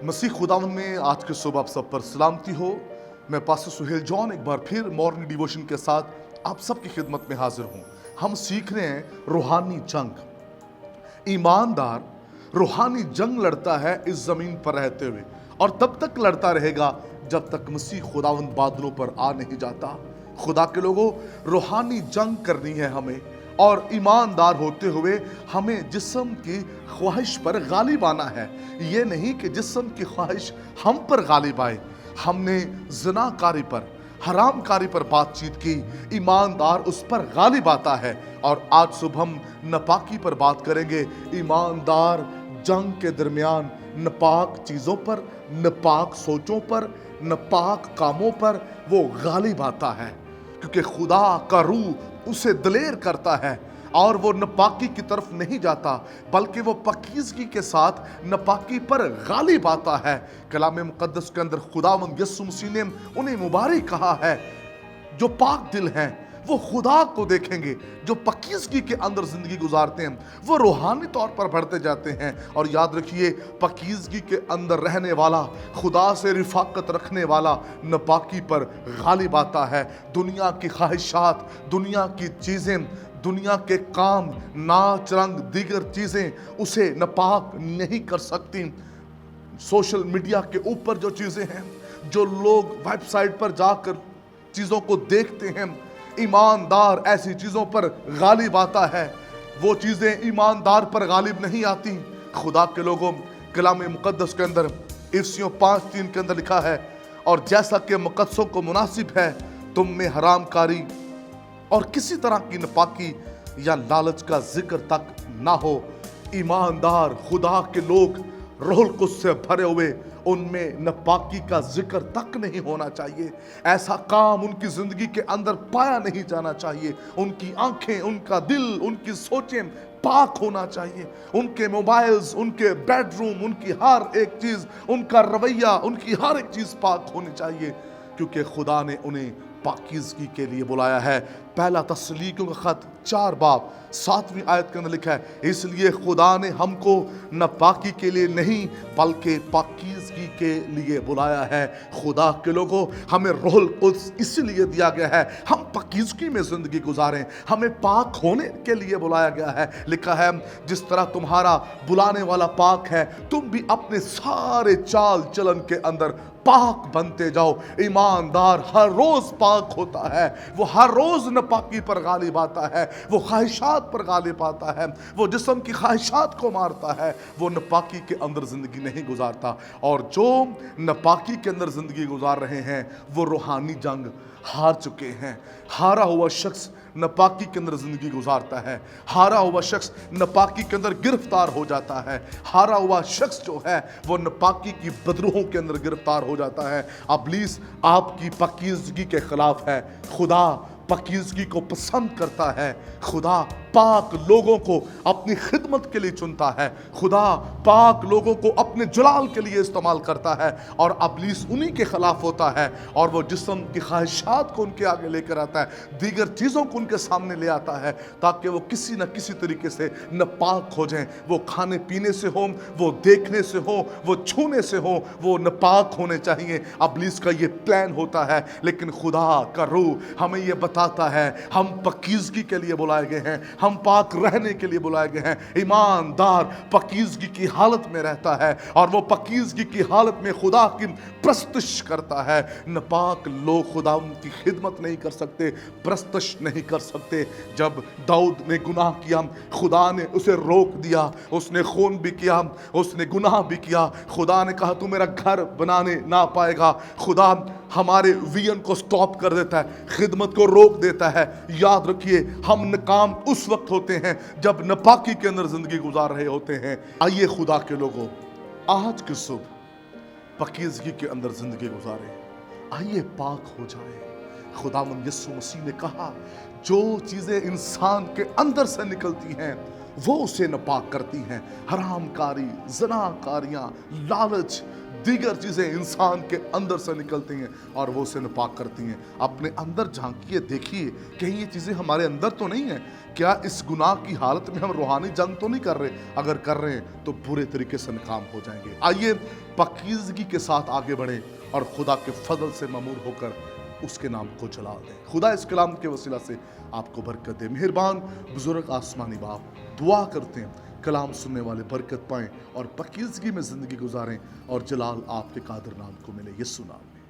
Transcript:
मसीह खुदावन में आज की सुबह आप सब पर सलामती हो। मैं पास्टर सुहेल जॉन एक बार फिर मॉर्निंग डिवोशन के साथ आप सबकी खिदमत में हाजिर हूँ। हम सीख रहे हैं रूहानी जंग। ईमानदार रूहानी जंग लड़ता है इस ज़मीन पर रहते हुए, और तब तक लड़ता रहेगा जब तक मसीह खुदावन बादलों पर आ नहीं जाता। खुदा के लोगों, रूहानी जंग करनी है हमें, और ईमानदार होते हुए हमें जिस्म की ख्वाहिश पर गालिब आना है। ये नहीं कि जिस्म की ख्वाहिश हम पर गालिब आए। हमने ज़िनाकारी पर, हरामकारी पर बातचीत की, ईमानदार उस पर गालिब आता है। और आज सुबह हम नापाकी पर बात करेंगे। ईमानदार जंग के दरमियान नापाक चीज़ों पर, नापाक सोचों पर, नापाक कामों पर वो गालिब आता है, क्योंकि खुदा का रूह उसे दलेर करता है और वो नापाकी की तरफ नहीं जाता, बल्कि वो पाकीज़गी के साथ नापाकी पर गालिब आता है। कलाम मुक़द्दस के अंदर खुदावंद यीशु मसीह ने उन्हें मुबारक कहा है, जो पाक दिल हैं वो खुदा को देखेंगे। जो पाकीज़गी के अंदर ज़िंदगी गुजारते हैं वो रूहानी तौर पर बढ़ते जाते हैं। और याद रखिए, पाकीज़गी के अंदर रहने वाला, खुदा से रिफ़ाक़त रखने वाला नापाकी पर गालिब आता है। दुनिया की ख्वाहिशात, दुनिया की चीज़ें, दुनिया के काम, नाच रंग, दीगर चीज़ें उसे नापाक नहीं कर सकती। सोशल मीडिया के ऊपर जो चीज़ें हैं, जो लोग वेबसाइट पर जाकर चीज़ों को देखते हैं, ईमानदार ऐसी चीज़ों पर गालिब आता है। वो चीज़ें ईमानदार पर गालिब नहीं आती। खुदा के लोगों, कलाम मुक़द्दस के अंदर इफिसियों 5:3 के अंदर लिखा है, और जैसा कि मुक़द्दसों को मुनासिब है तुम में हरामकारी और किसी तरह की नापाकी या लालच का जिक्र तक ना हो। ईमानदार खुदा के लोग रूहुल कुद्स से भरे हुए, उनमें नापाकी का जिक्र तक नहीं होना चाहिए। ऐसा काम उनकी ज़िंदगी के अंदर पाया नहीं जाना चाहिए। उनकी आंखें, उनका दिल, उनकी सोचें पाक होना चाहिए। उनके मोबाइल्स, उनके बेडरूम, उनकी हर एक चीज़, उनका रवैया, उनकी हर एक चीज़ पाक होनी चाहिए, क्योंकि खुदा ने उन्हें पाकीज़गी के लिए बुलाया है। पहला तस्सलीकियों का खत 4 बाब 7वीं आयत के अंदर लिखा है, इसलिए खुदा ने हमको नापाकी के लिए नहीं बल्कि पाकीज़गी के लिए बुलाया है। खुदा के लोगों, हमें रूहुल कुद्स इसलिए दिया गया है हम पाकीज़गी में ज़िंदगी गुजारें, हमें पाक होने के लिए बुलाया गया है। लिखा है, जिस तरह तुम्हारा बुलाने वाला पाक है, तुम भी अपने सारे चाल चलन के अंदर पाक बनते जाओ। ईमानदार हर रोज़ पाक होता है, वो हर रोज़ नापाकी पर गालिब आता है, वो ख्वाहिशात पर गालिब आता है, वो जिस्म की ख्वाहिशात को मारता है, वो नापाकी के अंदर ज़िंदगी नहीं गुजारता। और जो नापाकी के अंदर ज़िंदगी गुजार रहे हैं वो रूहानी जंग हार चुके हैं। हारा हुआ शख्स नापाकी के अंदर ज़िंदगी गुजारता है। हारा हुआ शख्स नापाकी के अंदर गिरफ्तार हो जाता है। हारा हुआ शख्स जो है वो नापाकी की बदरूहों के अंदर गिरफ्तार हो जाता है। इब्लीस आपकी पाकीज़गी के खिलाफ है। खुदा पाकीज़गी को पसंद करता है। खुदा पाक लोगों को अपनी खिदमत के लिए चुनता है। खुदा पाक लोगों को अपने जलाल के लिए इस्तेमाल करता है, और इब्लीस उन्हीं के खिलाफ होता है, और वो जिस्म की ख्वाहिशात को उनके आगे लेकर आता है, दीगर चीज़ों को उनके सामने ले आता है, ताकि वो किसी न किसी तरीके से नापाक हो जाएं। वो खाने पीने से हो, वो देखने से हो, वो छूने से हो, वो नापाक होने चाहिए। इब्लीस का ये प्लान होता है, लेकिन खुदा का रूह हमें ये बताता है हम पाकीज़गी के लिए बुलाए गए हैं, हम पाक रहने के लिए बुलाए गए हैं। ईमानदार पाकीज़गी की हालत में रहता है, और वो पाकीज़गी की हालत में खुदा की प्रस्तुश करता है। नापाक लोग खुदा उनकी खिदमत नहीं कर सकते, प्रस्तुश नहीं कर सकते। जब दाऊद ने गुनाह किया, खुदा ने उसे रोक दिया। उसने खून भी किया, उसने गुनाह भी किया। खुदा ने कहा तू मेरा घर बनाने ना पाएगा। खुदा हमारे विजन को स्टॉप कर देता है, खिदमत को रोक देता है। याद रखिए, हम नाकाम उस वक्त होते हैं जब नापाकी के अंदर जिंदगी गुजार रहे होते हैं। आइए खुदा के लोगों, आज की सुबह पाकीज़गी के अंदर जिंदगी गुजारे। आइए पाक हो जाए। खुदावंद यीशु मसीह ने कहा, जो चीज़ें इंसान के अंदर से निकलती हैं वो उसे नापाक करती हैं। हरामकारी, ज़नाकारियाँ, लालच, दीगर चीज़ें इंसान के अंदर से निकलती हैं और वो उसे नापाक करती हैं। अपने अंदर झांकिए, देखिए कहीं ये चीज़ें हमारे अंदर तो नहीं हैं। क्या इस गुनाह की हालत में हम रूहानी जंग तो नहीं कर रहे? अगर कर रहे हैं तो बुरे तरीके से नाकाम हो जाएंगे। आइए पाकीज़गी के साथ आगे बढ़ें और खुदा के फजल से ममूर होकर उसके नाम को जला दें। खुदा इस कलाम के वसीला से आपको बरकत दे। मेहरबान बुजुर्ग आसमानी बाप, दुआ करते हैं कलाम सुनने वाले बरकत पाएं और पाकीज़गी में ज़िंदगी गुजारें और जलाल आपके कादिर नाम को मिले। यीशु नाम में।